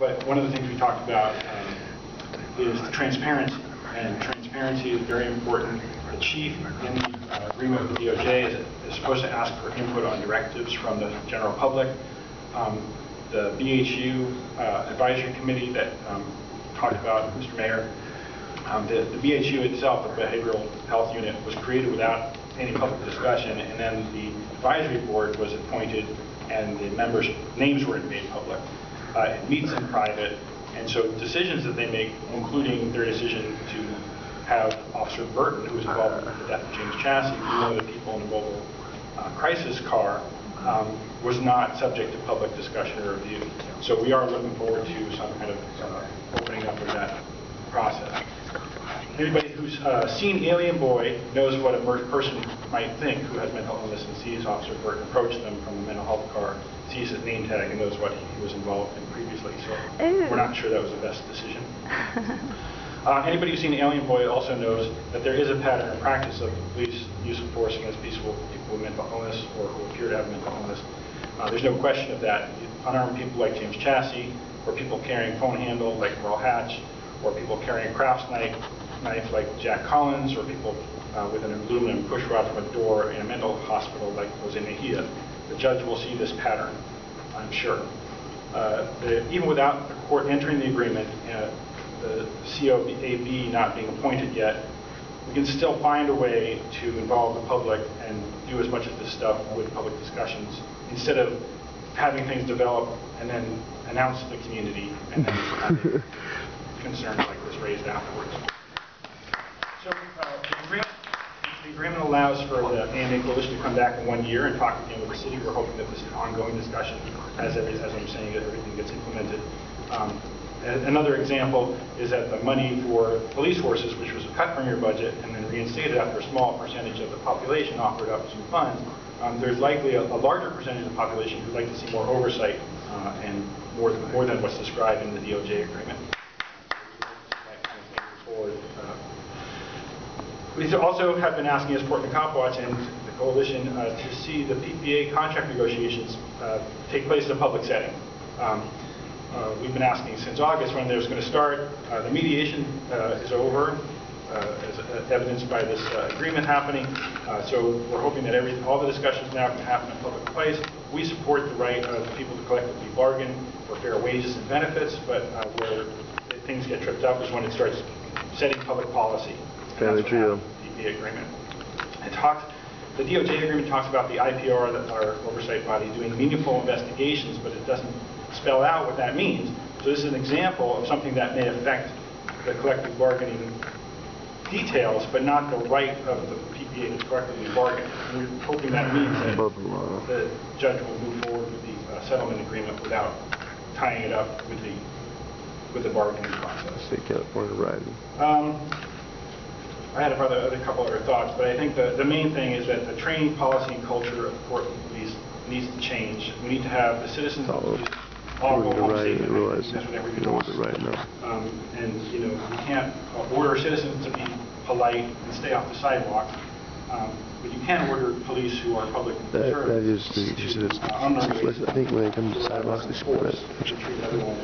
but one of the things we talked about is transparency, and transparency is very important. The chief in the agreement with the DOJ is supposed to ask for input on directives from the general public. The BHU advisory committee that talked about, Mr. Mayor, the BHU itself, the Behavioral Health Unit, was created without any public discussion, and then the advisory board was appointed and the members' names weren't made public. It meets in private, and so decisions that they make, including their decision to have Officer Burton, who was involved with the death of James Chassie, one of the people in the mobile crisis car, was not subject to public discussion or review. So we are looking forward to some kind of opening up of that process. Anybody who's seen Alien Boy knows what a person might think who has mental illness and sees Officer Burton approach them from a mental health car, sees his name tag, and knows what he was involved in previously. So we're not sure that was the best decision. Anybody who's seen Alien Boy also knows that there is a pattern and practice of police use of force against peaceful people with mental illness or who appear to have mental illness. There's no question of that. Unarmed people like James Chassie, or people carrying phone handle like Merle Hatch, or people carrying a crafts knife like Jack Collins, or people with an aluminum push rod from a door in a mental hospital like Jose Mejia. The judge will see this pattern, I'm sure. Even without the court entering the agreement, the COAB not being appointed yet, we can still find a way to involve the public and do as much of this stuff with public discussions instead of having things develop and then announce to the community and then having concerns like this raised afterwards. So the agreement allows for the AMA Coalition to come back in 1 year and talk again with the city. We're hoping that this is an ongoing discussion as I'm saying, that everything gets implemented. Another example is that the money for police forces, which was cut from your budget and then reinstated after a small percentage of the population offered up some funds, there's likely a larger percentage of the population who'd like to see more oversight and more than what's described in the DOJ agreement. We also have been asking, as Portland Copwatch and the coalition, to see the PPA contract negotiations take place in a public setting. We've been asking since August when there's going to start. The mediation is over, as evidenced by this agreement happening. So we're hoping that all the discussions now can happen in a public place. We support the right of people to collectively bargain for fair wages and benefits, but where things get tripped up is when it starts setting public policy. Fairly true. The PPA agreement. The DOJ agreement talks about the IPR, our oversight body, doing meaningful investigations, but it doesn't spell out what that means. So this is an example of something that may affect the collective bargaining details, but not the right of the PPA to collectively bargain. And we're hoping that means that the judge will move forward with the settlement agreement without tying it up with the bargaining process. State California riding. I had a couple other thoughts, but I think the main thing is that the training policy and culture of the Portland Police needs to change. We need to have the citizens of the police all go home safe. That's what everybody wants. And you know, we can't order citizens to be polite and stay off the sidewalk, but you can order police who are public servants. I think when it comes to sidewalks, they should treat everyone.